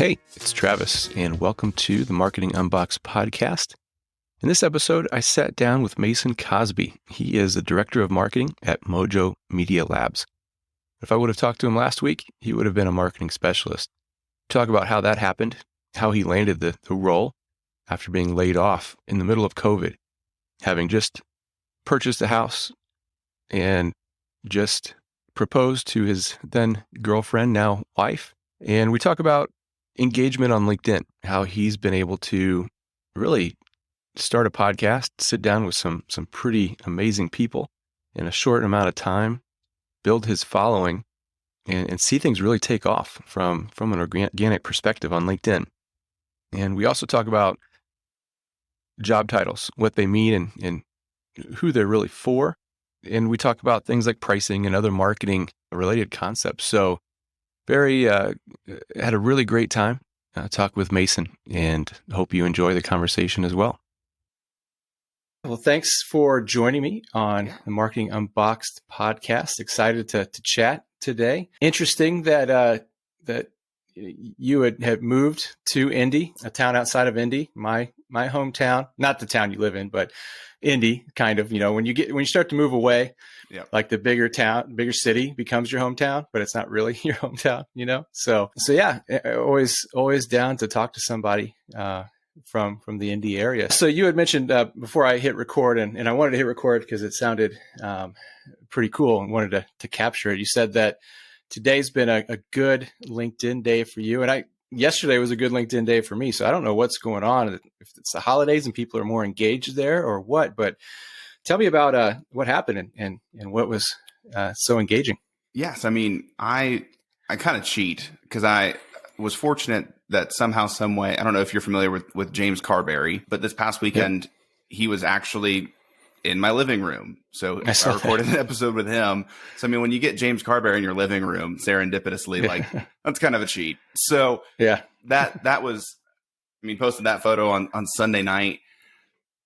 Hey, it's Travis, and welcome to the Marketing Unboxed podcast. In this episode, I sat down with Mason Cosby. He is the Director of Marketing at Mojo Media Labs. If I would have talked to him last week, he would have been a marketing specialist. Talk about how that happened, how he landed the role after being laid off in the middle of COVID, having just purchased a house and just proposed to his then girlfriend, now wife. And we talk about engagement on LinkedIn, how he's been able to really start a podcast, sit down with some pretty amazing people in a short amount of time, build his following, and see things really take off from an organic perspective on LinkedIn. And we also talk about job titles, what they mean and who they're really for. And we talk about things like pricing and other marketing related concepts. So had a really great time talk with Mason, and hope you enjoy the conversation as well. Well, thanks for joining me on the Marketing Unboxed podcast. Excited to chat today. Interesting that you had moved to Indy, a town outside of Indy, my hometown, not the town you live in, but Indy, kind of. When you start to move away, yep. Like the bigger city becomes your hometown, but it's not really your hometown, So yeah, always down to talk to somebody from the Indy area. So you had mentioned before I hit record, and I wanted to hit record because it sounded pretty cool and wanted to capture it. You said that today's been a good LinkedIn day for you, and yesterday was a good LinkedIn day for me. So I don't know what's going on, if it's the holidays and people are more engaged there or what, but tell me about what happened and what was so engaging. Yes. I mean, I kind of cheat because I was fortunate that somehow, some way, I don't know if you're familiar with James Carberry, but this past weekend, He was actually in my living room. So I recorded an episode with him. So, I mean, when you get James Carberry in your living room, serendipitously, that's kind of a cheat. So yeah, that was, posted that photo on Sunday night,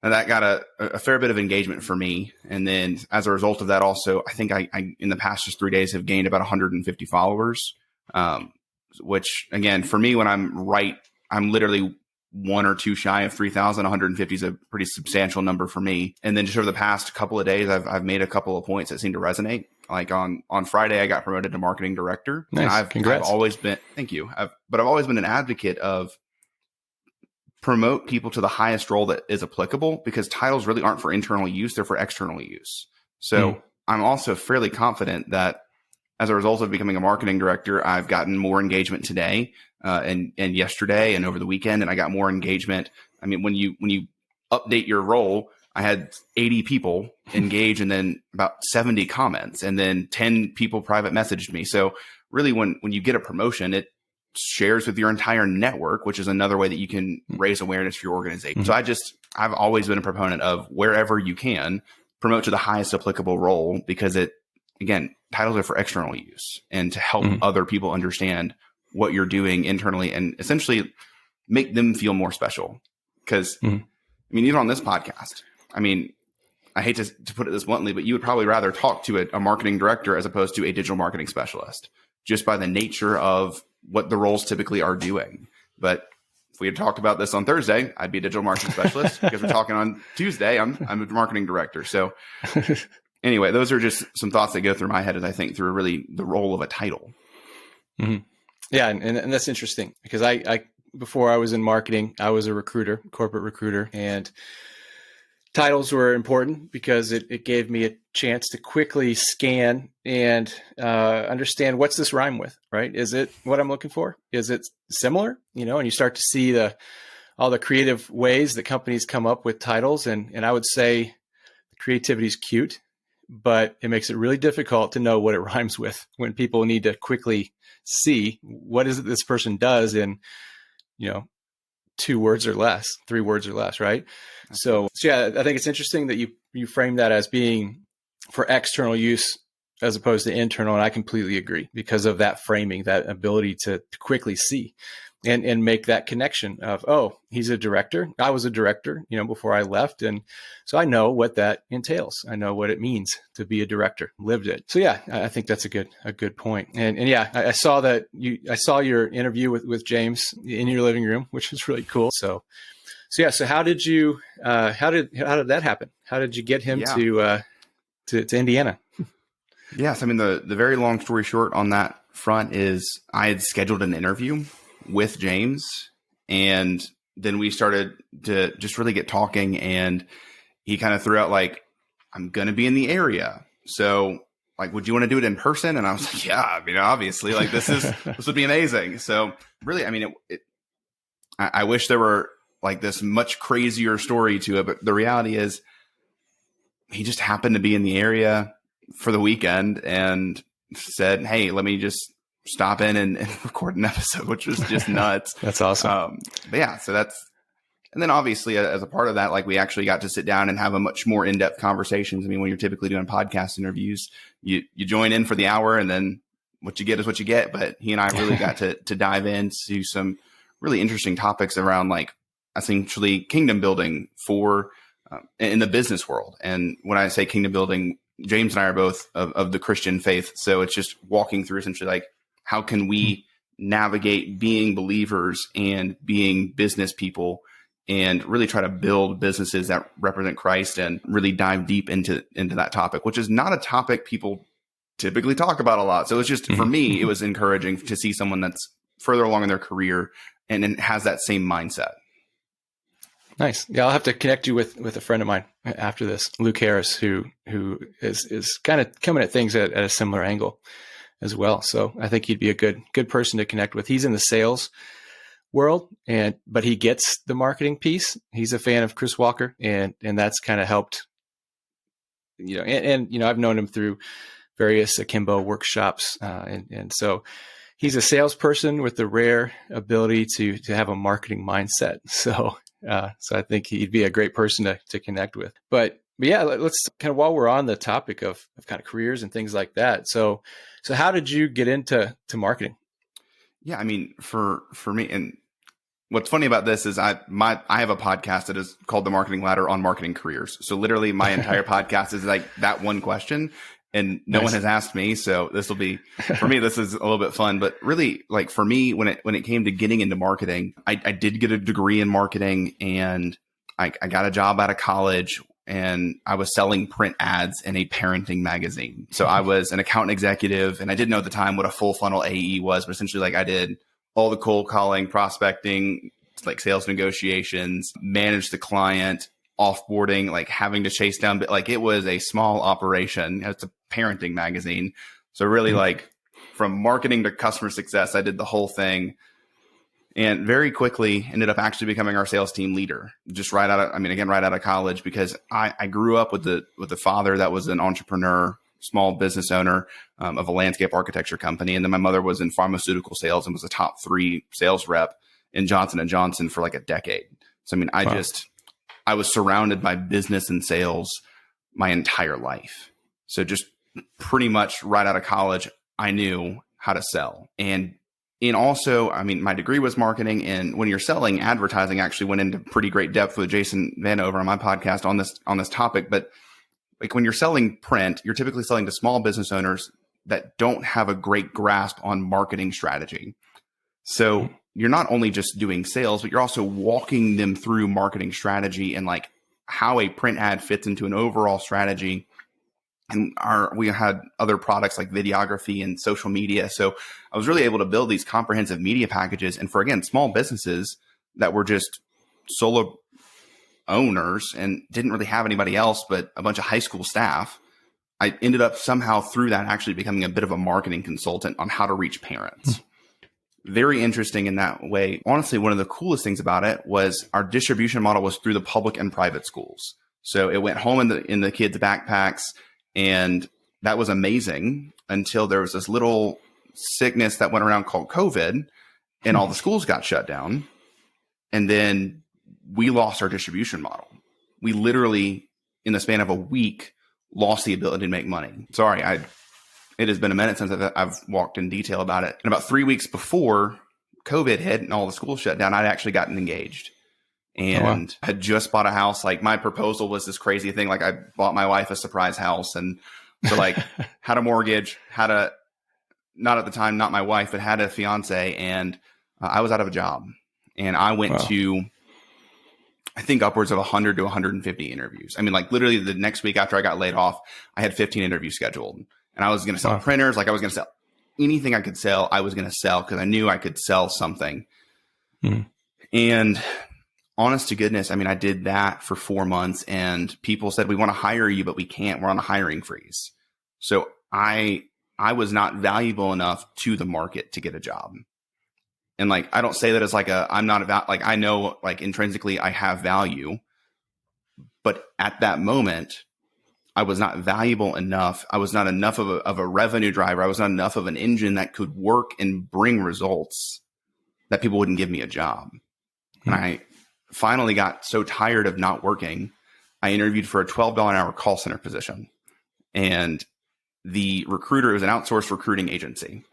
and that got a fair bit of engagement for me. And then as a result of that, also, I think I in the past just 3 days have gained about 150 followers, which again, for me, when I'm literally one or two shy of 3,000. 150 is a pretty substantial number for me. And then just over the past couple of days, I've made a couple of points that seem to resonate. Like on Friday, I got promoted to marketing director. Nice. And Congrats. I've always been, thank you. But I've always been an advocate of promote people to the highest role that is applicable, because titles really aren't for internal use. They're for external use. So I'm also fairly confident that as a result of becoming a marketing director, I've gotten more engagement today and yesterday and over the weekend, and I got more engagement. I mean, when you update your role, I had 80 people engage and then about 70 comments, and then 10 people private messaged me. So really, when you get a promotion, it shares with your entire network, which is another way that you can raise awareness for your organization. So I've always been a proponent of wherever you can promote to the highest applicable role, because again, titles are for external use and to help other people understand what you're doing internally and essentially make them feel more special. Because, even on this podcast, I hate to put it this bluntly, but you would probably rather talk to a marketing director as opposed to a digital marketing specialist, just by the nature of what the roles typically are doing. But if we had talked about this on Thursday, I'd be a digital marketing specialist. Because we're talking on Tuesday, I'm a marketing director. So anyway, those are just some thoughts that go through my head as I think through really the role of a title. Mm-hmm. Yeah. And that's interesting, because I before I was in marketing, I was a recruiter, corporate recruiter, and titles were important because it gave me a chance to quickly scan and understand, what's this rhyme with, right? Is it what I'm looking for? Is it similar? And you start to see all the creative ways that companies come up with titles. And I would say creativity is cute, but it makes it really difficult to know what it rhymes with when people need to quickly see what is it this person does in, 2 words or less, 3 words or less, right? So yeah, I think it's interesting that you frame that as being for external use as opposed to internal. And I completely agree, because of that framing, that ability to quickly see. and make that connection of, oh, he's a director. I was a director, before I left. And so I know what that entails. I know what it means to be a director, lived it. So yeah, I think that's a good point. And yeah, I saw I saw your interview with James in your living room, which was really cool. So yeah, so how did that happen? How did you get him to Indiana? Yes. I mean, the very long story short on that front is I had scheduled an interview with James, and then we started to just really get talking, and he kind of threw out like, I'm going to be in the area. So like, would you want to do it in person? And I was like, yeah, I mean, obviously like this would be amazing. So really, I mean, I wish there were like this much crazier story to it, but the reality is he just happened to be in the area for the weekend and said, hey, let me just stop in and record an episode, which was just nuts. That's awesome. But yeah, so and then obviously as a part of that, like we actually got to sit down and have a much more in-depth conversations. I mean, when you're typically doing podcast interviews, you join in for the hour and then what you get is what you get. But he and I really got to dive into some really interesting topics around like essentially kingdom building for in the business world. And when I say kingdom building, James and I are both of the Christian faith. So it's just walking through essentially like, how can we navigate being believers and being business people and really try to build businesses that represent Christ and really dive deep into that topic, which is not a topic people typically talk about a lot. So it's just, for me, it was encouraging to see someone that's further along in their career and has that same mindset. Nice. Yeah, I'll have to connect you with a friend of mine after this, Luke Harris, who is kind of coming at things at a similar angle as well. So I think he'd be a good person to connect with. He's in the sales world, but he gets the marketing piece. He's a fan of Chris Walker, and that's kind of helped. I've known him through various Akimbo workshops, and so he's a salesperson with the rare ability to have a marketing mindset. So I think he'd be a great person to connect with. But yeah, let's kind of, while we're on the topic of kind of careers and things like that. So how did you get into marketing? Yeah, I mean, for me, and what's funny about this is I have a podcast that is called The Marketing Ladder on marketing careers. So literally my entire podcast is like that one question, and no one has asked me. So this will be, for me, this is a little bit fun, but really like for me, when it came to getting into marketing, I did get a degree in marketing, and I got a job out of college, and I was selling print ads in a parenting magazine. So I was an account executive, and I didn't know at the time what a full funnel AE was, but essentially like I did all the cold calling, prospecting, like sales negotiations, managed the client, offboarding, like having to chase down, but like it was a small operation. It's a parenting magazine. So really like from marketing to customer success, I did the whole thing. And very quickly ended up actually becoming our sales team leader, just right out of college, because I grew up with the father that was an entrepreneur, small business owner of a landscape architecture company. And then my mother was in pharmaceutical sales and was a top 3 sales rep in Johnson & Johnson for like a decade. So, I mean, I was surrounded by business and sales my entire life. So just pretty much right out of college, I knew how to sell. And also, I mean, my degree was marketing, and when you're selling, advertising actually went into pretty great depth with Jason Vanover on my podcast on this topic. But like when you're selling print, you're typically selling to small business owners that don't have a great grasp on marketing strategy. So you're not only just doing sales, but you're also walking them through marketing strategy and like how a print ad fits into an overall strategy. And we had other products like videography and social media. So I was really able to build these comprehensive media packages. And for, again, small businesses that were just solo owners and didn't really have anybody else but a bunch of high school staff, I ended up somehow through that actually becoming a bit of a marketing consultant on how to reach parents. Very interesting in that way. Honestly, one of the coolest things about it was our distribution model was through the public and private schools. So it went home in the kids' backpacks. And that was amazing until there was this little sickness that went around called COVID, and all the schools got shut down. And then we lost our distribution model. We literally, in the span of a week, lost the ability to make money. Sorry, it has been a minute since I've walked in detail about it. And about 3 weeks before COVID hit and all the schools shut down, I'd actually gotten engaged and had just bought a house. Like my proposal was this crazy thing. Like I bought my wife a surprise house. And so like had a mortgage, not at the time, not my wife, but had a fiance. And I was out of a job and I went to, I think upwards of 100 to 150 interviews. I mean, like literally the next week after I got laid off, I had 15 interviews scheduled and I was going to sell printers. Like I was going to sell anything I could sell. I was going to sell because I knew I could sell something. And honest to goodness, I mean, I did that for 4 months and people said, we want to hire you, but we can't. We're on a hiring freeze. So I was not valuable enough to the market to get a job. And like, I don't say that as like I'm not about, like, I know like intrinsically I have value, but at that moment, I was not valuable enough. I was not enough of a revenue driver. I was not enough of an engine that could work and bring results that people wouldn't give me a job. And I finally got so tired of not working. I interviewed for a $12 an hour call center position. And the recruiter, it was an outsourced recruiting agency,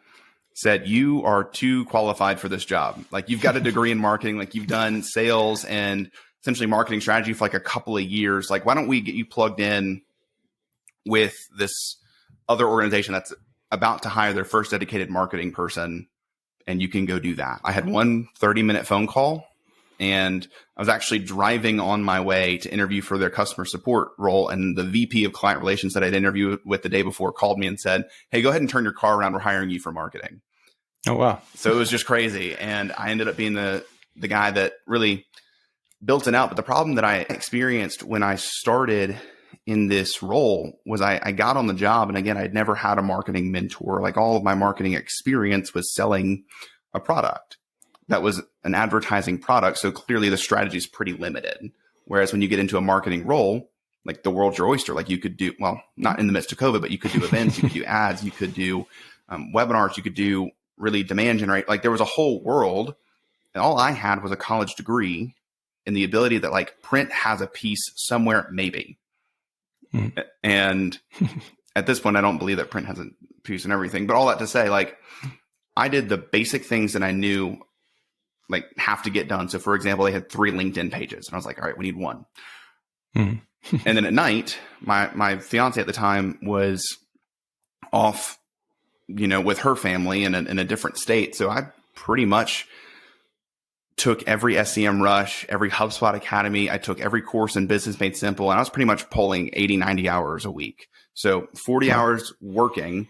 said, you are too qualified for this job. Like you've got a degree in marketing, like you've done sales and essentially marketing strategy for like a couple of years. Like, why don't we get you plugged in with this other organization that's about to hire their first dedicated marketing person and you can go do that. I had one 30-minute phone call and I was actually driving on my way to interview for their customer support role. And the VP of client relations that I'd interviewed with the day before called me and said, hey, go ahead and turn your car around. We're hiring you for marketing. Oh, wow. So it was just crazy. And I ended up being the guy that really built it out. But the problem that I experienced when I started in this role was I got on the job. And again, I'd never had a marketing mentor. Like all of my marketing experience was selling a product that was an advertising product. So clearly the strategy is pretty limited. Whereas when you get into a marketing role, like the world's your oyster, like you could do, well, not in the midst of COVID, but you could do events, you could do ads, you could do webinars, you could do really demand generate. Like there was a whole world and all I had was a college degree and the ability that like print has a piece somewhere, maybe. And at this point, I don't believe that print has a piece in everything, but all that to say, like I did the basic things that I knew like have to get done. So for example, they had 3 LinkedIn pages and I was like, all right, we need 1. And then at night, my fiance at the time was off, you know, with her family in a different state. So I pretty much took every SEM Rush, every HubSpot Academy. I took every course in Business Made Simple. And I was pretty much pulling 80, 90 hours a week. So 40 hours working,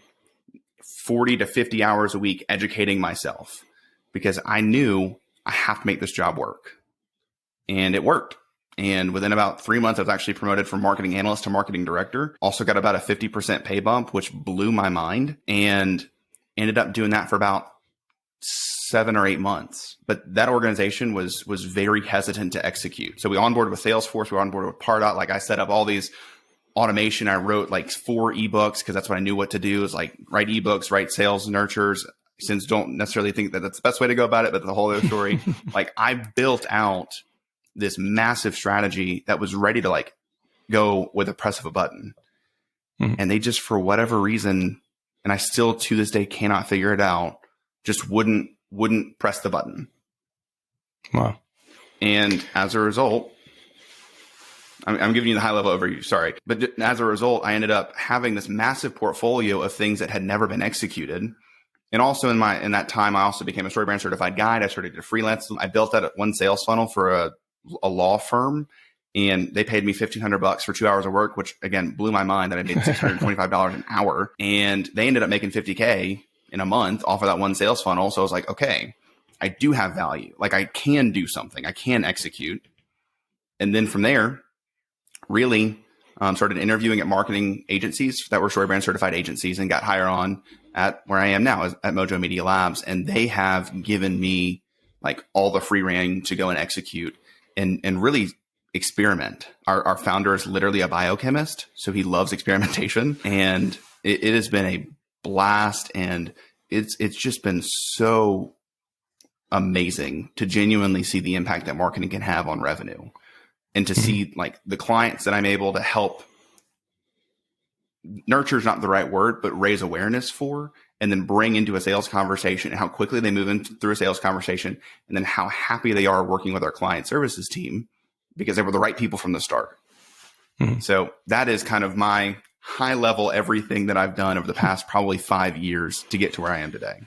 40 to 50 hours a week educating myself because I knew I have to make this job work. And it worked. And within about 3 months, I was actually promoted from marketing analyst to marketing director. Also got about a 50% pay bump, which blew my mind, and ended up doing that for about 7 or 8 months. But that organization was very hesitant to execute. So we onboarded with Salesforce, we onboarded with Pardot. Like I set up all these automation. I wrote like 4 ebooks because that's what I knew what to do is like write ebooks, write sales nurtures. Since don't necessarily think that that's the best way to go about it, but the whole other story. Like I built out this massive strategy that was ready to like go with a press of a button. And they just, for whatever reason, and I still to this day cannot figure it out, just wouldn't press the button. Wow. And as a result, I'm giving you the high level overview, sorry. But as a result, I ended up having this massive portfolio of things that had never been executed. And also in that time, I also became a StoryBrand certified guide. I started to freelance. I built that one sales funnel for a law firm, and they paid me $1,500 for 2 hours of work, which again blew my mind that I made $625 an hour. And they ended up making $50K in a month off of that one sales funnel. So I was like, okay, I do have value. Like I can do something. I can execute. And then from there, really started interviewing at marketing agencies that were StoryBrand certified agencies and got hired on at where I am now at Mojo Media Labs. And they have given me like all the free rein to go and execute and really experiment. Our founder is literally a biochemist, so he loves experimentation, and it has been a blast. And it's just been so amazing to genuinely see the impact that marketing can have on revenue, and to see like the clients that I'm able to help nurture is not the right word, but raise awareness for and then bring into a sales conversation, and how quickly they move in through a sales conversation, and then how happy they are working with our client services team because they were the right people from the start. Mm-hmm. So that is kind of my high level everything that I've done over the past probably 5 years to get to where I am today.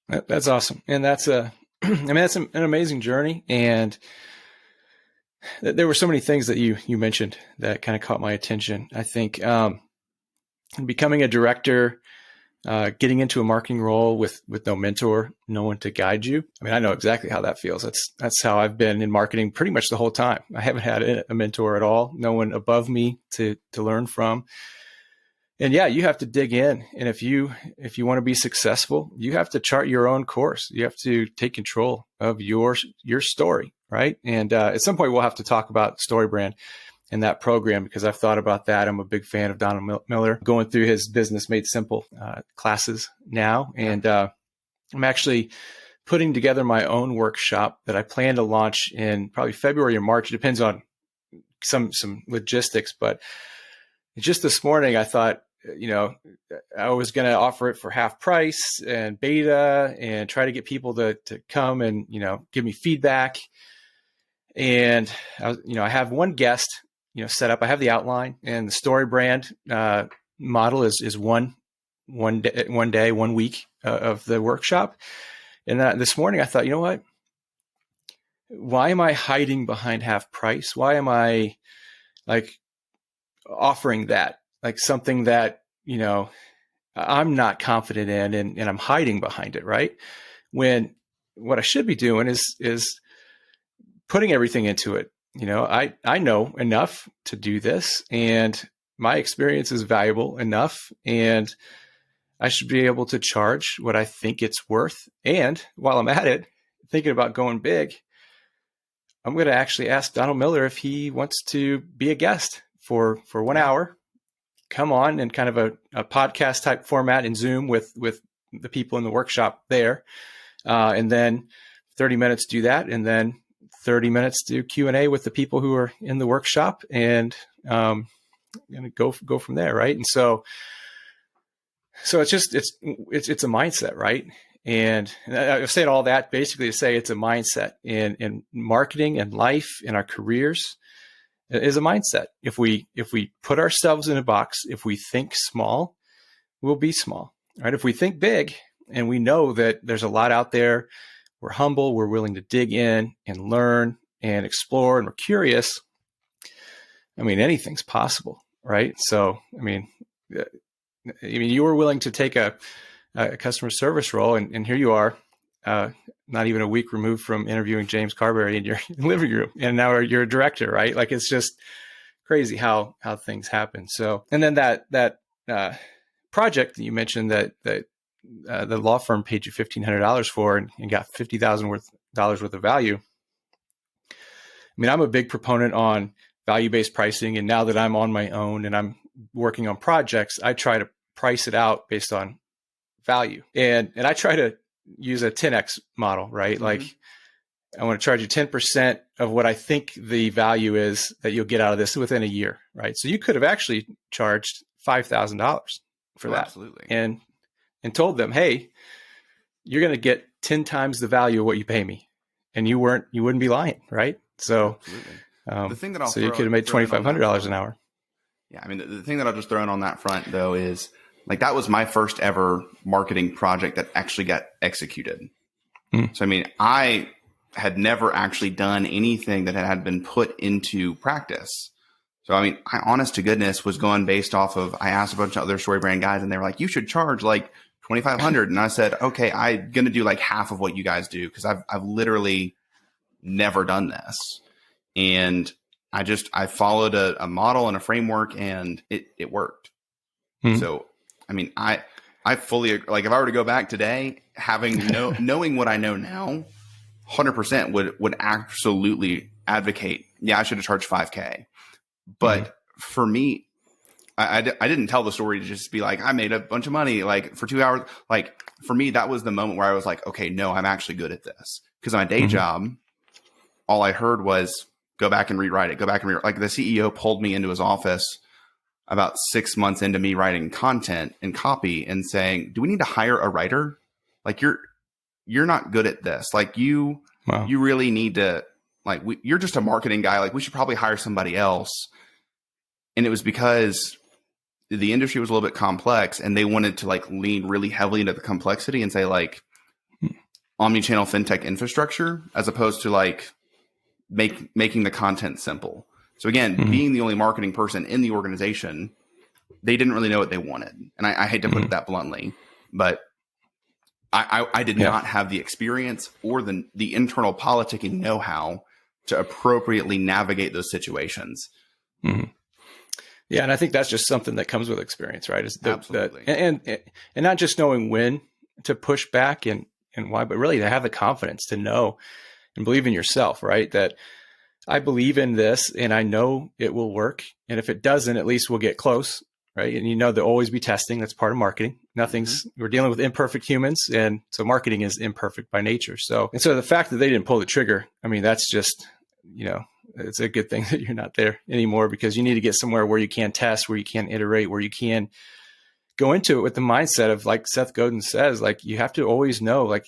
That's awesome. And that's that's an amazing journey. And there were so many things that you mentioned that kind of caught my attention. I think becoming a director, getting into a marketing role with no mentor, no one to guide you. I mean, I know exactly how that feels. That's how I've been in marketing pretty much the whole time. I haven't had a mentor at all, no one above me to learn from. And yeah, you have to dig in. And if you want to be successful, you have to chart your own course. You have to take control of your story, right? And at some point, we'll have to talk about StoryBrand and that program, because I've thought about that. I'm a big fan of Donald Miller, going through his Business Made Simple classes now. And I'm actually putting together my own workshop that I plan to launch in probably February or March. It depends on some logistics, but just this morning, I thought, I was going to offer it for half price and beta and try to get people to come and, give me feedback. And I have one guest, set up. I have the outline, and the StoryBrand model is one day, 1 week of the workshop. And this morning I thought, you know what? Why am I hiding behind half price? Why am I offering that, something that, I'm not confident in, and I'm hiding behind it, right? When what I should be doing is putting everything into it. I know enough to do this, and my experience is valuable enough, and I should be able to charge what I think it's worth. And while I'm at it, thinking about going big, I'm going to actually ask Donald Miller if he wants to be a guest for 1 hour, come on in kind of a podcast type format in Zoom with the people in the workshop there. And then 30 minutes do that. And then 30 minutes do Q&A with the people who are in the workshop, and go from there. Right. And so it's just, it's a mindset, right? And I've said all that basically to say it's a mindset in marketing and life, in our careers. It is a mindset. If we put ourselves in a box, if we think small, we'll be small, right? If we think big and we know that there's a lot out there, we're humble, we're willing to dig in and learn and explore, and we're curious, anything's possible, right? So, you were willing to take a customer service role, and here you are, not even a week removed from interviewing James Carberry in your living room, and now you're a director, right? It's just crazy how things happen. So, and then that project that you mentioned that the law firm paid you $1,500 for, and got $50,000 worth of value. I'm a big proponent on value-based pricing, and now that I'm on my own and I'm working on projects, I try to price it out based on value, and I try to use a 10x model, right? Mm-hmm. I want to charge you 10% of what I think the value is that you'll get out of this within a year, right? So you could have actually charged $5,000 for that. Absolutely. And told them, hey, you're going to get 10 times the value of what you pay me. And you wouldn't be lying, right? So, the thing that so you could have made $2,500 an hour. Yeah. The thing that I'll just throw in on that front though is that was my first ever marketing project that actually got executed. So, I had never actually done anything that had been put into practice. So, I honest to goodness was going based off of, I asked a bunch of other StoryBrand guys, and they were like, you should charge $2,500. And I said, okay, I'm going to do half of what you guys do, because I've literally never done this. And I followed a model and a framework, and it worked. So, I fully, if I were to go back today, knowing what I know now, 100% would absolutely advocate, yeah, I should have charged $5,000. But for me, I didn't tell the story to just be I made a bunch of money for 2 hours. For me, that was the moment where I was okay, no, I'm actually good at this. Because on my day job, all I heard was go back and rewrite it, go back and rewrite. The CEO pulled me into his office about 6 months into me writing content and copy and saying, do we need to hire a writer? Like you're not good at this. Like you really need to, like, you're just a marketing guy. Like we should probably hire somebody else. And it was because the industry was a little bit complex and they wanted to like lean really heavily into the complexity and say like omnichannel fintech infrastructure, as opposed to like making the content simple. So again, being the only marketing person in the organization, they didn't really know what they wanted. And I hate to put it that bluntly, but I did not have the experience or the internal politicking know-how to appropriately navigate those situations. Yeah, and I think that's just something that comes with experience, right? Absolutely. And not just knowing when to push back and why, but really to have the confidence to know and believe in yourself, right? That I believe in this and I know it will work. And if it doesn't, at least we'll get close, right? And there'll always be testing. That's part of marketing. We're dealing with imperfect humans. And so marketing is imperfect by nature. So the fact that they didn't pull the trigger, I mean, that's just, it's a good thing that you're not there anymore, because you need to get somewhere where you can test, where you can iterate, where you can go into it with the mindset of, like Seth Godin says, like you have to always know, like,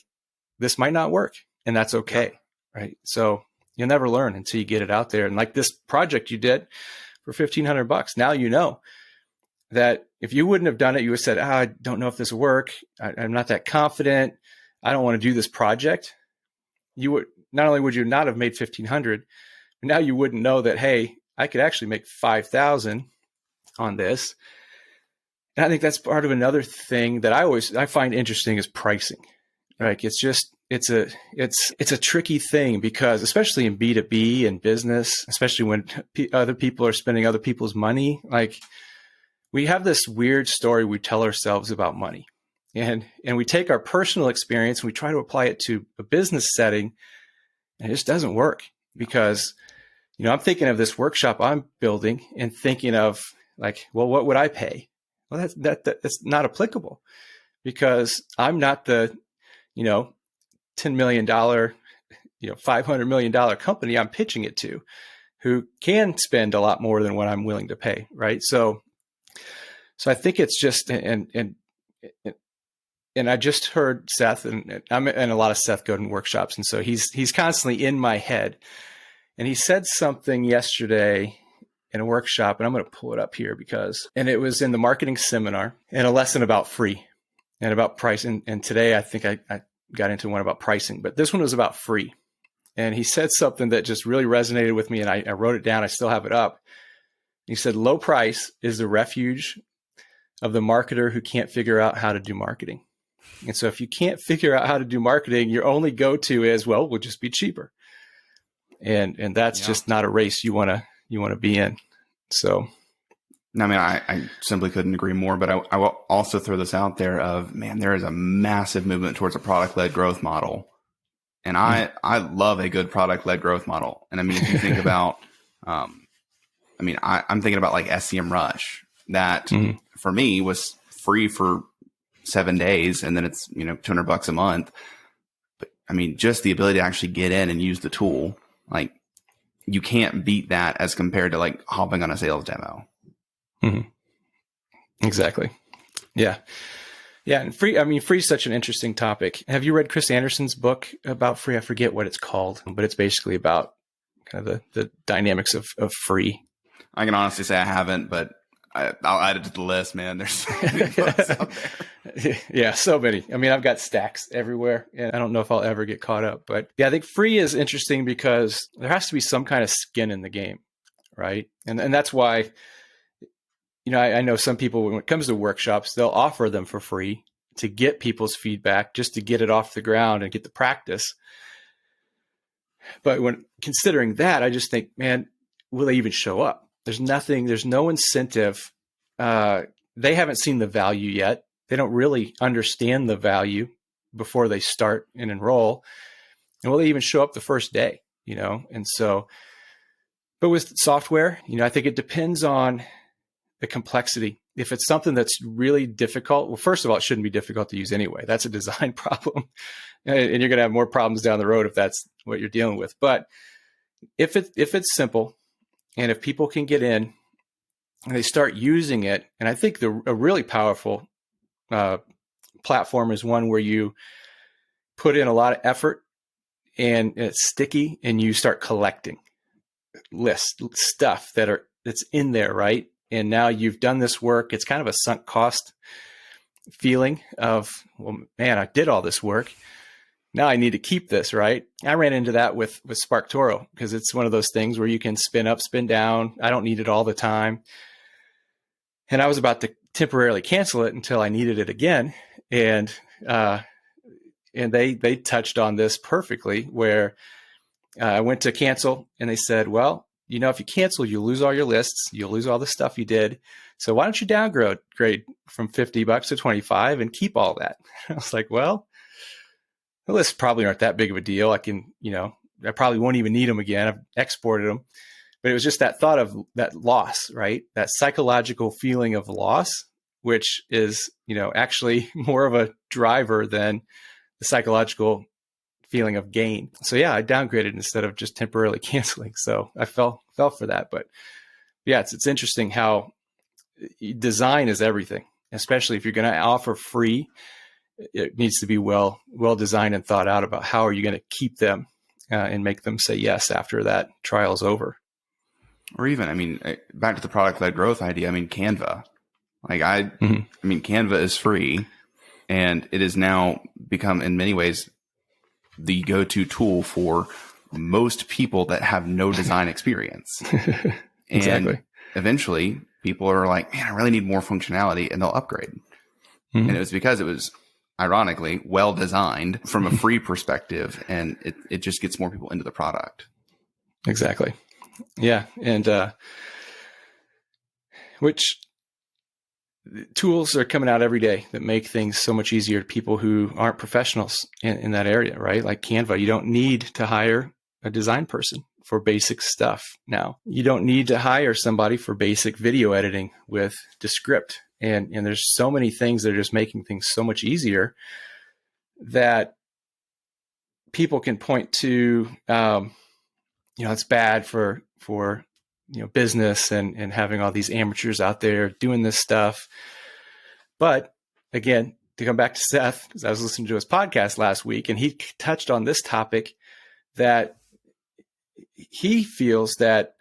this might not work and that's okay. Right. So you'll never learn until you get it out there. And like this project you did for $1,500, now you know that if you wouldn't have done it, you would have said, I don't know if this will work. I'm not that confident. I don't want to do this project. Not only would you not have made $1,500, but now you wouldn't know that, hey, I could actually make $5,000 on this. And I think that's part of another thing that I find interesting is pricing. Like it's a tricky thing, because especially in B2B and business, especially when other people are spending other people's money, like we have this weird story we tell ourselves about money, and we take our personal experience and we try to apply it to a business setting, and it just doesn't work, because, I'm thinking of this workshop I'm building and thinking of like, well, what would I pay? Well, that's not applicable, because I'm not the, $10 million, $500 million company I'm pitching it to, who can spend a lot more than what I'm willing to pay. Right. So I think it's just, and I just heard Seth, and I'm in a lot of Seth Godin workshops. And so he's constantly in my head, and he said something yesterday in a workshop, and I'm going to pull it up here and it was in the marketing seminar, and a lesson about free and about price. And today I think I got into one about pricing, but this one was about free. And he said something that just really resonated with me, and I wrote it down. I still have it up. He said, low price is the refuge of the marketer who can't figure out how to do marketing. And so if you can't figure out how to do marketing, your only go-to is, well, we'll just be cheaper. And that's just not a race you want to be in. So, I mean, I simply couldn't agree more, but I will also throw this out there of, man, there is a massive movement towards a product-led growth model. And I love a good product-led growth model. And I mean, if you think about, I'm thinking about like SEM Rush, that for me was free for 7 days, and then it's, $200 a month. But I mean, just the ability to actually get in and use the tool, like you can't beat that as compared to like hopping on a sales demo. Exactly. Yeah. Yeah. And free is such an interesting topic. Have you read Chris Anderson's book about free? I forget what it's called, but it's basically about kind of the dynamics of free. I can honestly say I haven't, but I'll add it to the list, man. There's so many books out there. Yeah, so many. I mean, I've got stacks everywhere, and I don't know if I'll ever get caught up. But yeah, I think free is interesting because there has to be some kind of skin in the game, right? And that's why, I know some people, when it comes to workshops, they'll offer them for free to get people's feedback, just to get it off the ground and get the practice. But when considering that, I just think, man, will they even show up? There's no incentive. They haven't seen the value yet. They don't really understand the value before they start and enroll. And will they even show up the first day, And so, but with software, I think it depends on the complexity. If it's something that's really difficult, well, first of all, it shouldn't be difficult to use anyway. That's a design problem. And you're going to have more problems down the road if that's what you're dealing with. But if it's simple, and if people can get in they start using it. And I think a really powerful platform is one where you put in a lot of effort and it's sticky, and you start collecting stuff that's in there, right? And now you've done this work. It's kind of a sunk cost feeling of, well, man, I did all this work. Now I need to keep this, right? I ran into that with SparkToro, because it's one of those things where you can spin up, spin down. I don't need it all the time. And I was about to temporarily cancel it until I needed it again. And they touched on this perfectly, where I went to cancel and they said, well, if you cancel, you'll lose all your lists. You'll lose all the stuff you did. So why don't you downgrade from $50 to 25 and keep all that? I was like, well, the lists probably aren't that big of a deal. I can, I probably won't even need them again. I've exported them. But it was just that thought of that loss, right? That psychological feeling of loss, which is, actually more of a driver than the psychological feeling of gain. So yeah, I downgraded instead of just temporarily canceling. So I fell for that. But yeah, it's interesting how design is everything, especially if you're going to offer free. It needs to be well designed and thought out about how are you going to keep them and make them say yes after that trial is over. Or even, back to the product-led growth idea. Canva. Canva is free, and it has now become, in many ways, the go-to tool for most people that have no design experience. Exactly. And eventually, people are like, man, I really need more functionality, and they'll upgrade. And it was because it was, ironically, well designed from a free perspective, and it just gets more people into the product. Exactly. Yeah. And which tools are coming out every day that make things so much easier to people who aren't professionals in that area, right? Like Canva, you don't need to hire a design person for basic stuff now. You don't need to hire somebody for basic video editing with Descript. And there's so many things that are just making things so much easier that people can point to, it's bad for business and having all these amateurs out there doing this stuff. But again, to come back to Seth, because I was listening to his podcast last week, and he touched on this topic, that he feels that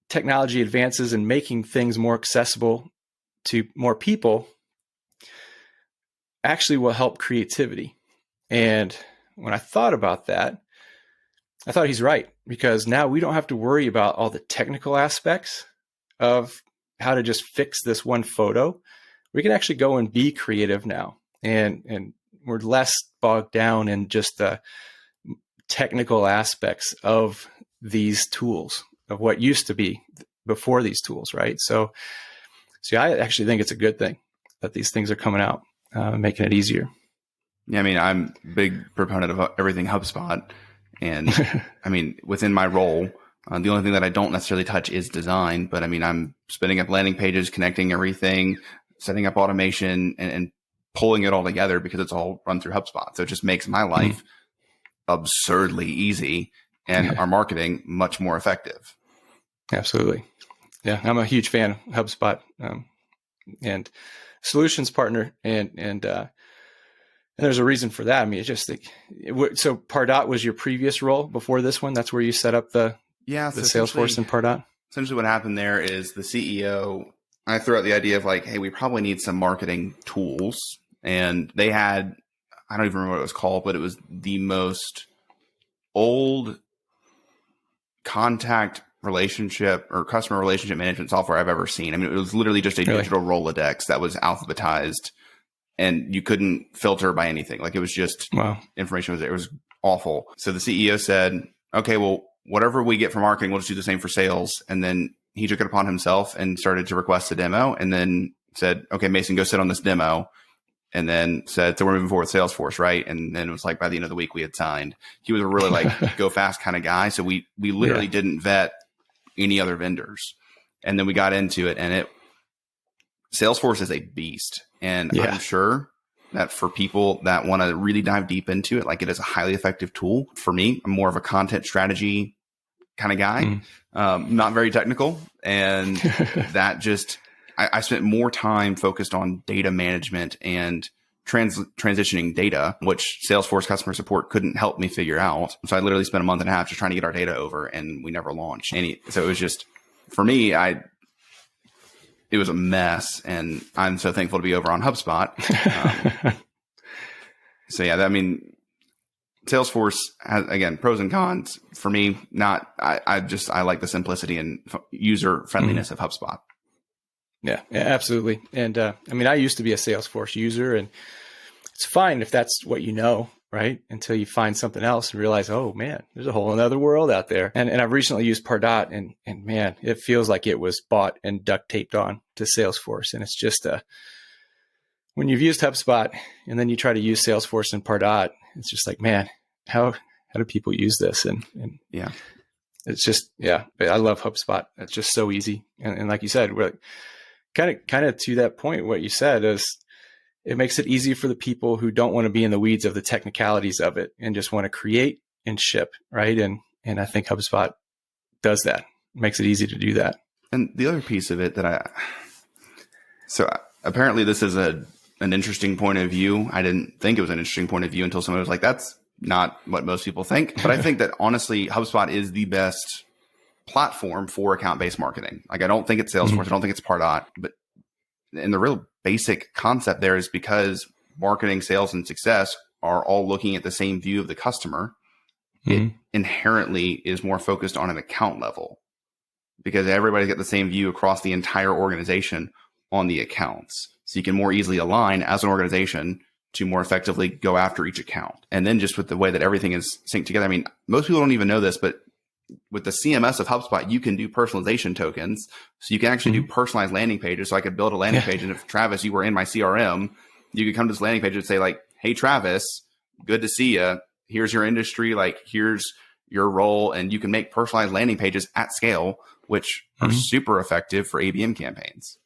technology advances in making things more accessible to more people actually will help creativity. And when I thought about that, I thought he's right, because now we don't have to worry about all the technical aspects of how to just fix this one photo. We can actually go and be creative now, and we're less bogged down in just the technical aspects of these tools, of what used to be before these tools, right? So I actually think it's a good thing that these things are coming out, making it easier. Yeah, I'm a big proponent of everything HubSpot. And within my role, the only thing that I don't necessarily touch is design, but I'm spinning up landing pages, connecting everything, setting up automation, and pulling it all together because it's all run through HubSpot. So it just makes my life absurdly easy and our marketing much more effective. Absolutely. Yeah, I'm a huge fan of HubSpot and solutions partner, and there's a reason for that. It's just so Pardot was your previous role before this one. That's where you set up the Salesforce and Pardot. Essentially, what happened there is the CEO. I threw out the idea of like, hey, we probably need some marketing tools, and they had, I don't even remember what it was called, but it was the most old contact relationship or customer relationship management software I've ever seen. It was literally just a digital Rolodex that was alphabetized, and you couldn't filter by anything. Like, it was just information was there. It was awful. So the CEO said, okay, well, whatever we get from marketing, we'll just do the same for sales. And then he took it upon himself and started to request a demo, and then said, okay, Mason, go sit on this demo. And then said, so we're moving forward with Salesforce, right? And then it was like, by the end of the week, we had signed. He was a really like go fast kind of guy. So we literally didn't vet any other vendors. And then we got into it, and Salesforce is a beast. And I'm sure that for people that want to really dive deep into it, like, it is a highly effective tool. For me, I'm more of a content strategy kind of guy, not very technical. And that just, I spent more time focused on data management and transitioning data, which Salesforce customer support couldn't help me figure out. So I literally spent a month and a half just trying to get our data over, and we never launched any. So it was just, for me, it was a mess, and I'm so thankful to be over on HubSpot. So yeah, I mean, Salesforce has, again, pros and cons. For me, I like the simplicity and user friendliness of HubSpot. Yeah, absolutely. And I mean, I used to be a Salesforce user, and it's fine if that's what you know, right? Until you find something else and realize, oh man, there's a whole other world out there. And I've recently used Pardot, and man, it feels like it was bought and duct taped on to Salesforce. And it's just when you've used HubSpot and then you try to use Salesforce and Pardot, it's just like, man, how do people use this? And yeah, it's just, yeah, I love HubSpot. It's just so easy. And like you said, we're kind of to that point, what you said is it makes it easy for the people who don't want to be in the weeds of the technicalities of it and just want to create and ship, right? And I think HubSpot does that. It makes it easy to do that. And the other piece of it so apparently this is an interesting point of view. I didn't think it was an interesting point of view until someone was like, that's not what most people think. But I think that honestly, HubSpot is the best platform for account-based marketing. Like, I don't think it's Salesforce. I don't think it's Pardot, but the real basic concept there is because marketing, sales, and success are all looking at the same view of the customer. It inherently is more focused on an account level because everybody's got the same view across the entire organization on the accounts. So you can more easily align as an organization to more effectively go after each account. And then just with the way that everything is synced together, I mean, most people don't even know this, but with the CMS of HubSpot, you can do personalization tokens. So you can actually do personalized landing pages. So I could build a landing page. And if Travis, you were in my CRM, you could come to this landing page and say like, hey, Travis, good to see you. Here's your industry. Like, here's your role. And you can make personalized landing pages at scale, which are super effective for ABM campaigns.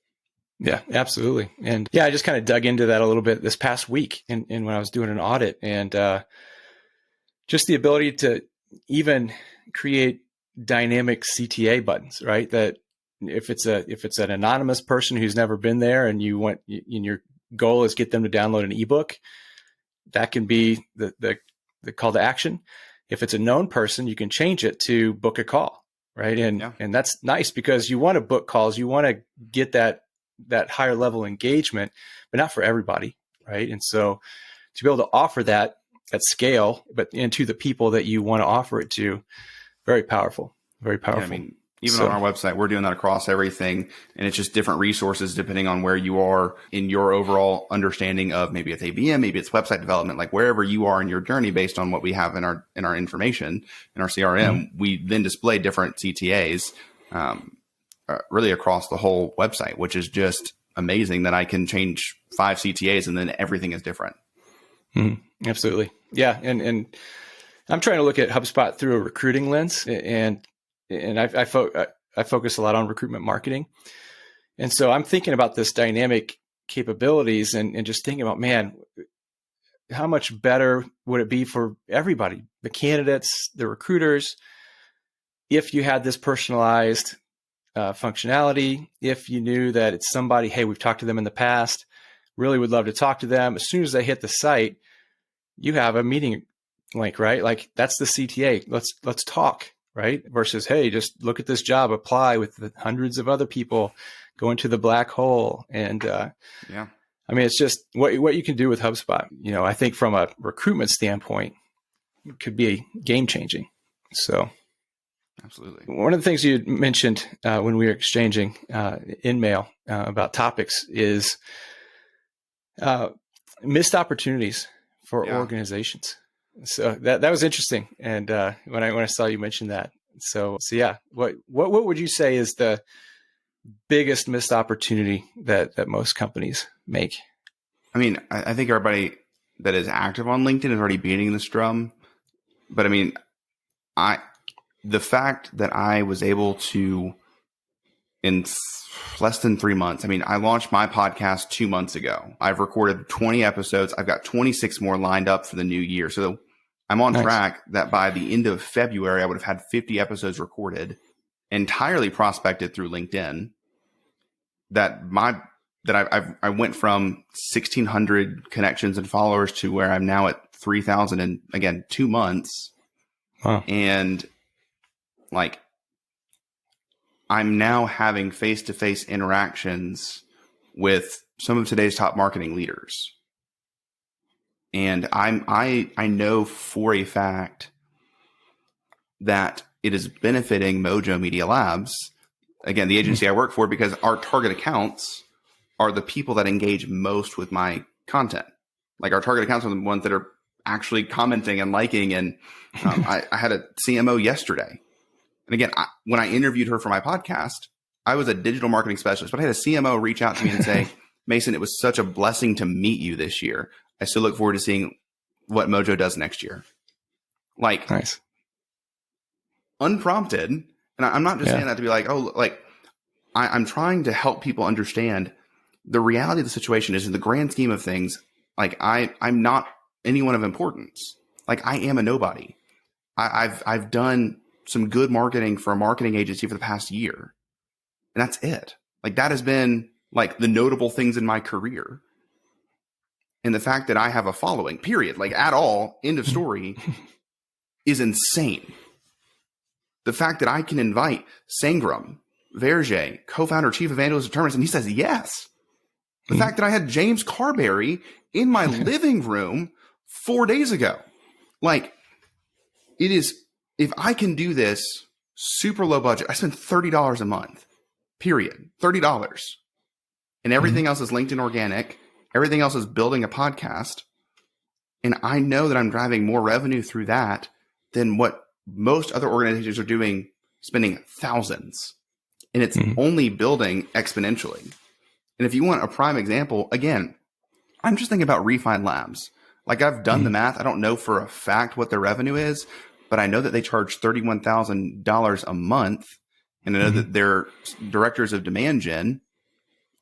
Yeah, absolutely. And yeah, I just kind of dug into that a little bit this past week and when I was doing an audit, and just the ability to even create dynamic CTA buttons, right? That if it's an anonymous person who's never been there and your goal is get them to download an ebook, that can be the call to action. If it's a known person, you can change it to book a call, right? And that's nice because you want to book calls, you want to get that higher level engagement, but not for everybody, right? And so to be able to offer that at scale, but into the people that you want to offer it to, very powerful, very powerful. Yeah, I mean, even on our website, we're doing that across everything, and it's just different resources depending on where you are in your overall understanding of maybe it's ABM, maybe it's website development, like wherever you are in your journey based on what we have in our information in our CRM, we then display different CTAs really across the whole website, which is just amazing that I can change 5 CTAs and then everything is different. Absolutely. Yeah. And I'm trying to look at HubSpot through a recruiting lens, and I focus a lot on recruitment marketing. And so I'm thinking about this dynamic capabilities and just thinking about, man, how much better would it be for everybody, the candidates, the recruiters, if you had this personalized functionality, if you knew that it's somebody, hey, we've talked to them in the past, really would love to talk to them. As soon as they hit the site, you have a meeting link, right? Like, that's the CTA. Let's talk, right? Versus, hey, just look at this job, apply with the hundreds of other people, go into the black hole. And I mean, it's just what you can do with HubSpot. You know, I think from a recruitment standpoint, it could be game changing. So. Absolutely. One of the things you mentioned when we were exchanging in mail about topics is missed opportunities for organizations. So that was interesting. And when I saw you mention that, so yeah, what would you say is the biggest missed opportunity that most companies make? I mean, I think everybody that is active on LinkedIn is already beating this drum, but I mean, the fact that I was able to, in less than 3 months, I mean, I launched my podcast 2 months ago. I've recorded 20 episodes. I've got 26 more lined up for the new year. So I'm on track that by the end of February, I would have had 50 episodes recorded, entirely prospected through LinkedIn. I went from 1,600 connections and followers to where I'm now at 3,000 in, again, 2 months. Wow. And like, I'm now having face-to-face interactions with some of today's top marketing leaders. And I know for a fact that it is benefiting Mojo Media Labs, again, the agency I work for, because our target accounts are the people that engage most with my content. Like, our target accounts are the ones that are actually commenting and liking. And I had a CMO yesterday. And again, when I interviewed her for my podcast, I was a digital marketing specialist, but I had a CMO reach out to me and say, Mason, it was such a blessing to meet you this year. I still look forward to seeing what Mojo does next year. Like, nice. Unprompted. And I'm not just saying that to be like, oh, like, I'm trying to help people understand the reality of the situation is, in the grand scheme of things, like, I'm not anyone of importance. Like, I am a nobody. I've done some good marketing for a marketing agency for the past year. And that's it. Like, that has been like the notable things in my career. And the fact that I have a following, period, like, at all, end of story, is insane. The fact that I can invite Sangram Verge, co-founder, chief evangelist of Terminus, and he says yes. The fact that I had James Carberry in my living room 4 days ago. Like, it is, if I can do this super low budget, I spend $30 a month, period, $30. And everything else is LinkedIn organic. Everything else is building a podcast. And I know that I'm driving more revenue through that than what most other organizations are doing, spending thousands. And it's only building exponentially. And if you want a prime example, again, I'm just thinking about Refine Labs. Like, I've done the math. I don't know for a fact what their revenue is, but I know that they charge $31,000 a month. And I know that their directors of demand gen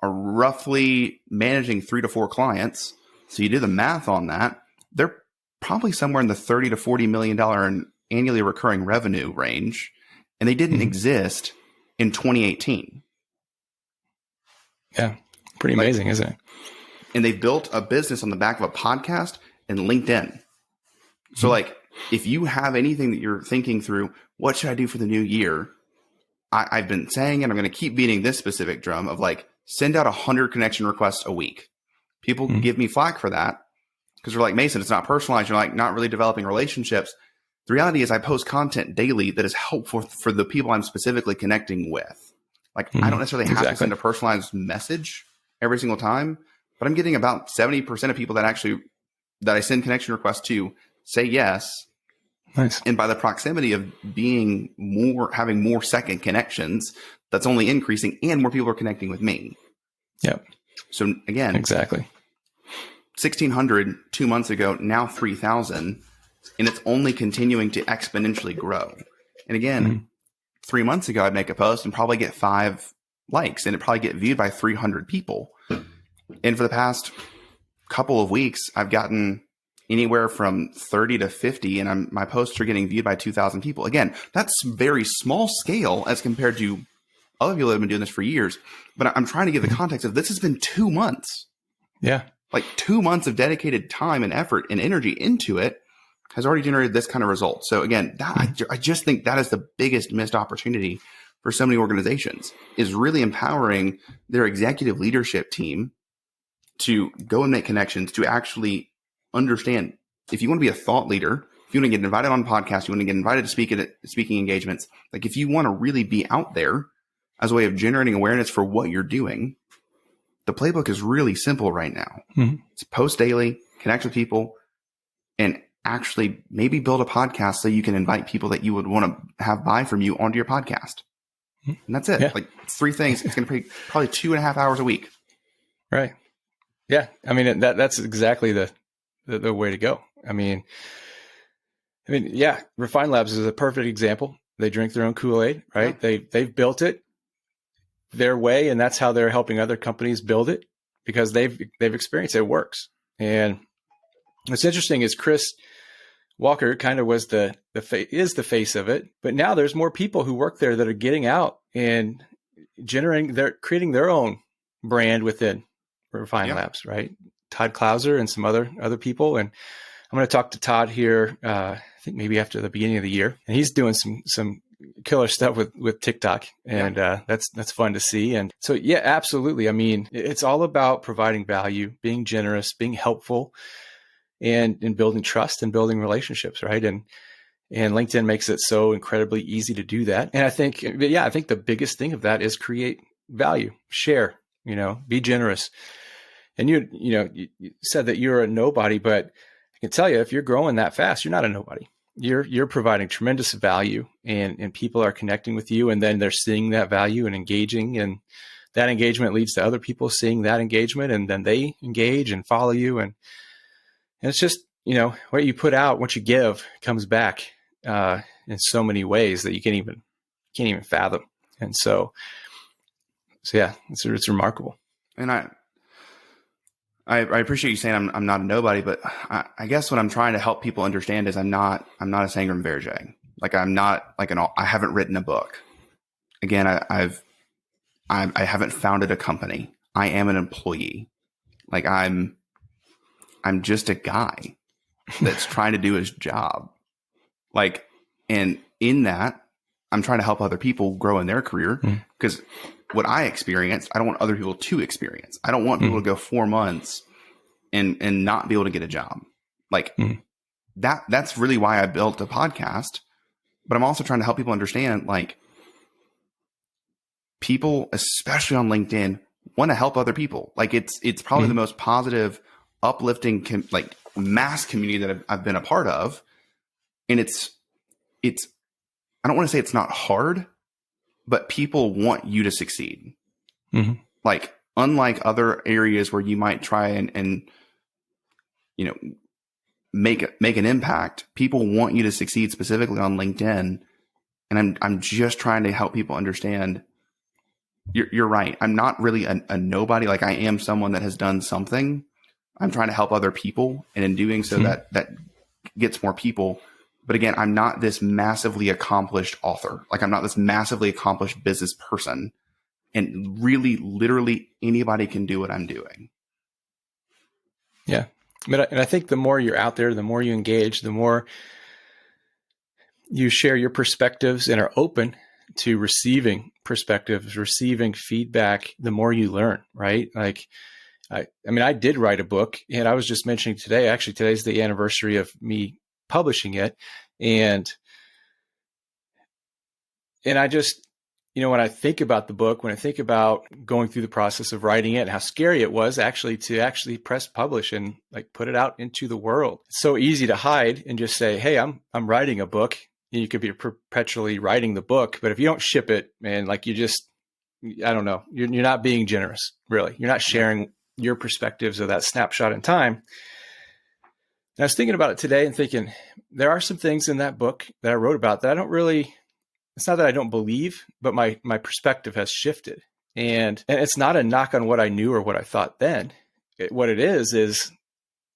are roughly managing 3 to 4 clients. So you do the math on that, they're probably somewhere in the $30 to $40 million annually recurring revenue range. And they didn't exist in 2018. Yeah. Pretty amazing, isn't it? And they built a business on the back of a podcast and LinkedIn. So like, if you have anything that you're thinking through, what should I do for the new year? I've been saying, and I'm going to keep beating this specific drum of like, send out 100 connection requests a week. People give me flack for that because they're like, Mason, it's not personalized. You're like not really developing relationships. The reality is I post content daily that is helpful for the people I'm specifically connecting with. Like, I don't necessarily have to send a personalized message every single time, but I'm getting about 70% of people that I send connection requests to say yes. Nice. And by the proximity of having more second connections, that's only increasing, and more people are connecting with me. Yep. So again, exactly. 1,600 2 months ago, now 3,000, and it's only continuing to exponentially grow. And again, 3 months ago, I'd make a post and probably get 5 likes, and it'd probably get viewed by 300 people. And for the past couple of weeks, I've gotten anywhere from 30 to 50, and my posts are getting viewed by 2,000 people. Again, that's very small scale as compared to other people that have been doing this for years. But I'm trying to give the context of this has been 2 months. Yeah. Like 2 months of dedicated time and effort and energy into it has already generated this kind of result. So again, I just think that is the biggest missed opportunity for so many organizations, is really empowering their executive leadership team to go and make connections, to actually understand, if you want to be a thought leader, if you want to get invited on podcasts, you want to get invited to speak at speaking engagements, like if you want to really be out there as a way of generating awareness for what you're doing, the playbook is really simple right now. It's post daily, connect with people, and actually maybe build a podcast so you can invite people that you would want to have buy from you onto your podcast. And that's it. Yeah. Like 3 things. It's going to take probably 2.5 hours a week. Right. Yeah. I mean, that's exactly the way to go. I mean, yeah, Refine Labs is a perfect example. They drink their own Kool-Aid, right? Yeah. They've built it their way, and that's how they're helping other companies build it, because they've experienced it works. And what's interesting is Chris Walker kind of was is the face of it, but now there's more people who work there that are getting out and creating their own brand within Refine Labs, right? Todd Clauser and some other people. And I'm going to talk to Todd here, I think maybe after the beginning of the year, and he's doing some killer stuff with TikTok, and that's fun to see. And so, yeah, absolutely. I mean, it's all about providing value, being generous, being helpful, and building trust and building relationships, right? And LinkedIn makes it so incredibly easy to do that. And I think the biggest thing of that is create value, share, be generous. And you said that you're a nobody, but I can tell you, if you're growing that fast, you're not a nobody. You're providing tremendous value, and people are connecting with you, and then they're seeing that value and engaging, and that engagement leads to other people seeing that engagement, and then they engage and follow you. And it's just, what you put out, what you give comes back in so many ways that you can't even fathom. And so yeah, it's remarkable. And I appreciate you saying I'm not a nobody, but I guess what I'm trying to help people understand is I'm not a Sangram Verjay. Like, I'm not like I haven't written a book. Again, I haven't founded a company. I am an employee. Like, I'm just a guy that's trying to do his job. Like, and in that, I'm trying to help other people grow in their career, because what I experienced, I don't want other people to experience. I don't want people to go 4 months and not be able to get a job. Like, that's really why I built a podcast. But I'm also trying to help people understand, like, people, especially on LinkedIn, want to help other people. Like, it's probably the most positive, uplifting, mass community that I've been a part of. And it's, I don't want to say it's not hard, but people want you to succeed. Like, unlike other areas where you might try and make an impact, people want you to succeed, specifically on LinkedIn. And I'm just trying to help people understand. You're right. I'm not really a nobody. Like, I am someone that has done something. I'm trying to help other people, and in doing so, that gets more people. But again, I'm not this massively accomplished author. Like, I'm not this massively accomplished business person. And really, literally anybody can do what I'm doing. Yeah. And I think the more you're out there, the more you engage, the more you share your perspectives and are open to receiving perspectives, receiving feedback, the more you learn, right? Like, I did write a book, and I was just mentioning today, actually, today's the anniversary of me publishing it. And I just, when I think about the book, when I think about going through the process of writing it and how scary it was to press publish and like put it out into the world. It's so easy to hide and just say, hey, I'm writing a book. You could be perpetually writing the book, but if you don't ship it, man, like, I don't know, you're not being generous, really. You're not sharing your perspectives of that snapshot in time. And I was thinking about it today and thinking, there are some things in that book that I wrote about that I don't really, it's not that I don't believe, but my perspective has shifted. And it's not a knock on what I knew or what I thought then. What it is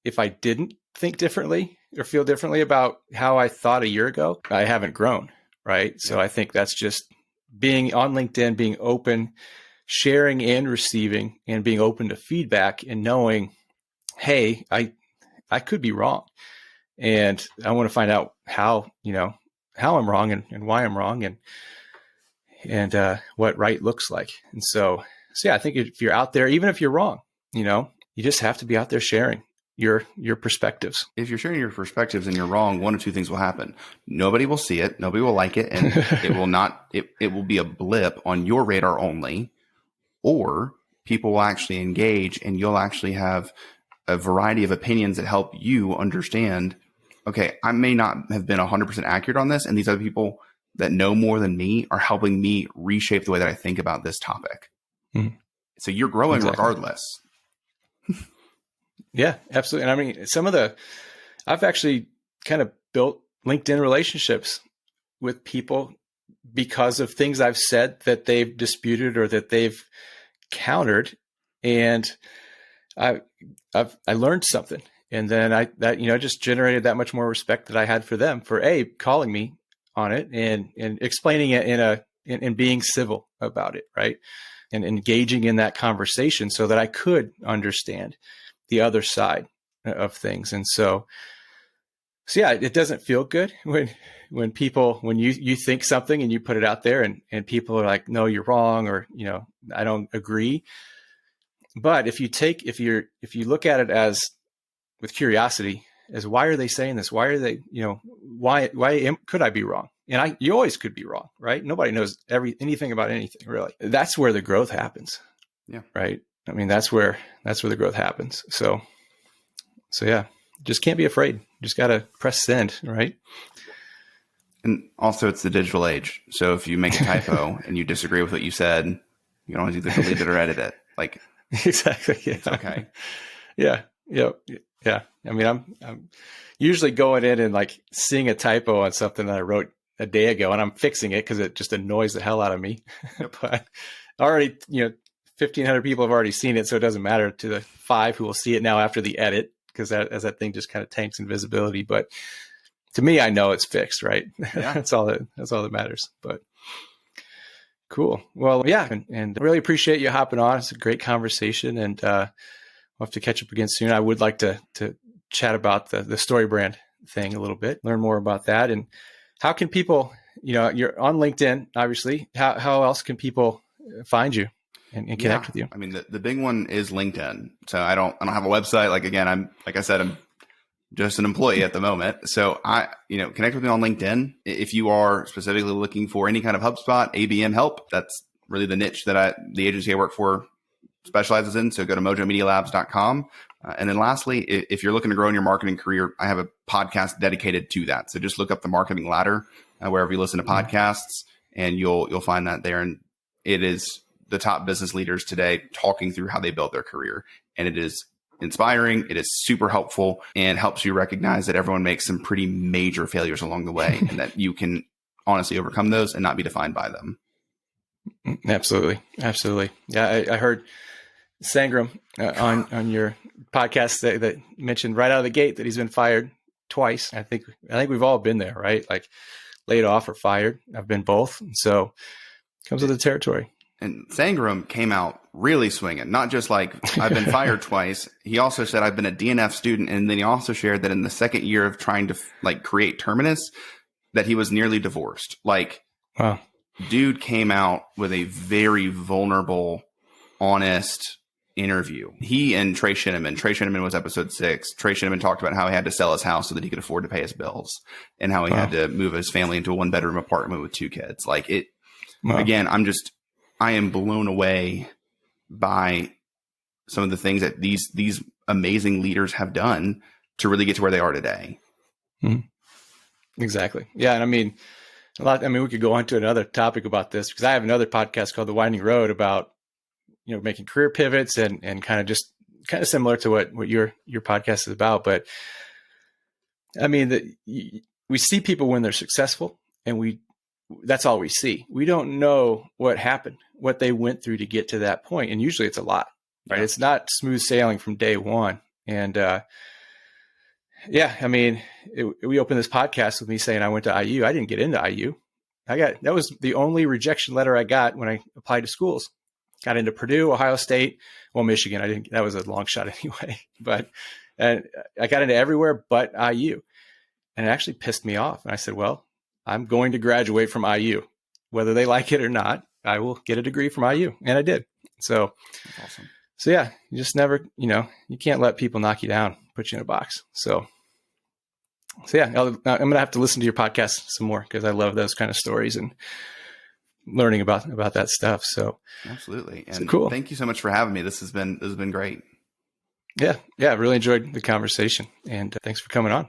if I didn't think differently or feel differently about how I thought a year ago, I haven't grown, right? So I think that's just being on LinkedIn, being open, sharing and receiving, and being open to feedback, and knowing, hey, I could be wrong. And I want to find out how I'm wrong and why I'm wrong, and what right looks like. And so yeah, I think if you're out there, even if you're wrong, you just have to be out there sharing your perspectives. If you're sharing your perspectives and you're wrong, one of two things will happen. Nobody will see it. Nobody will like it. And it will be a blip on your radar only, or people will actually engage, and you'll actually have a variety of opinions that help you understand, okay, I may not have been 100% accurate on this, and these other people that know more than me are helping me reshape the way that I think about this topic. So you're growing regardless. Yeah, absolutely. And I've actually kind of built LinkedIn relationships with people because of things I've said that they've disputed or that they've countered. And I learned something. And then that just generated that much more respect that I had for them for calling me on it and explaining it in being civil about it, right? And engaging in that conversation so that I could understand the other side of things. And so yeah, it doesn't feel good when you think something and you put it out there and people are like, no, you're wrong, or, I don't agree. But if you look at it as with curiosity, as why are they saying this? Why are they, why could I be wrong? And you always could be wrong, right? Nobody knows anything about anything, really. That's where the growth happens. Yeah. Right. I mean, that's where the growth happens. So yeah, just can't be afraid. Just got to press send, right? And also it's the digital age. So if you make a typo and you disagree with what you said, you can always either delete it or edit it. Like, exactly. Yeah. It's okay. Yeah. Yep. Yeah. I mean, I'm usually going in and like seeing a typo on something that I wrote a day ago, and I'm fixing it because it just annoys the hell out of me. But already, 1,500 people have already seen it, so it doesn't matter to the 5 who will see it now after the edit, because that thing just kind of tanks in visibility. But to me, I know it's fixed, right? Yeah. That's all that matters. But cool. Well, yeah, and I really appreciate you hopping on. It's a great conversation, and we'll have to catch up again soon. I would like to chat about the story brand thing a little bit, learn more about that. And how can people, you're on LinkedIn, obviously. How else can people find you and connect with you? I mean, the big one is LinkedIn. So I don't have a website. Like, again, I'm just an employee at the moment. So connect with me on LinkedIn. If you are specifically looking for any kind of HubSpot, ABM help, that's really the niche that the agency I work for specializes in. So go to mojomedialabs.com. And then lastly, if you're looking to grow in your marketing career, I have a podcast dedicated to that. So just look up the Marketing Ladder wherever you listen to podcasts, and you'll find that there. And it is the top business leaders today talking through how they built their career. And it is inspiring. It is super helpful and helps you recognize that everyone makes some pretty major failures along the way and that you can honestly overcome those and not be defined by them. Absolutely. Absolutely. Yeah. I heard Sangram on your podcast that mentioned right out of the gate that he's been fired twice. I think we've all been there, right? Like laid off or fired. I've been both. So it comes with the territory. And Sangram came out really swinging, not just like I've been fired twice. He also said I've been a DNF student. And then he also shared that in the second year of trying to create Terminus, that he was nearly divorced. Like, wow. Dude came out with a very vulnerable, honest interview. He and Trey Shinneman was episode 6. Trey Shinneman talked about how he had to sell his house so that he could afford to pay his bills, and how he had to move his family into a 1-bedroom apartment with 2 kids. Like it, again, I am blown away by some of the things that these amazing leaders have done to really get to where they are today. Mm-hmm. Exactly. Yeah. And I mean, we could go on to another topic about this, because I have another podcast called The Winding Road about, making career pivots and kind of similar to what your podcast is about. But I mean, we see people when they're successful, and that's all we see. We don't know what happened, what they went through to get to that point. And usually it's a lot, right? Yeah. It's not smooth sailing from day one. And, I mean, we opened this podcast with me saying I went to IU. I didn't get into IU. That was the only rejection letter I got when I applied to schools. Got into Purdue, Ohio State, Michigan. That was a long shot anyway, but I got into everywhere but IU, and it actually pissed me off. And I said, well, I'm going to graduate from IU, whether they like it or not. I will get a degree from IU. And I did. So that's awesome. So yeah, you just never, you can't let people knock you down, put you in a box. So yeah, I'm going to have to listen to your podcast some more, because I love those kind of stories and learning about that stuff. So absolutely. And so cool. Thank you so much for having me. This has been great. Yeah. I really enjoyed the conversation, and thanks for coming on.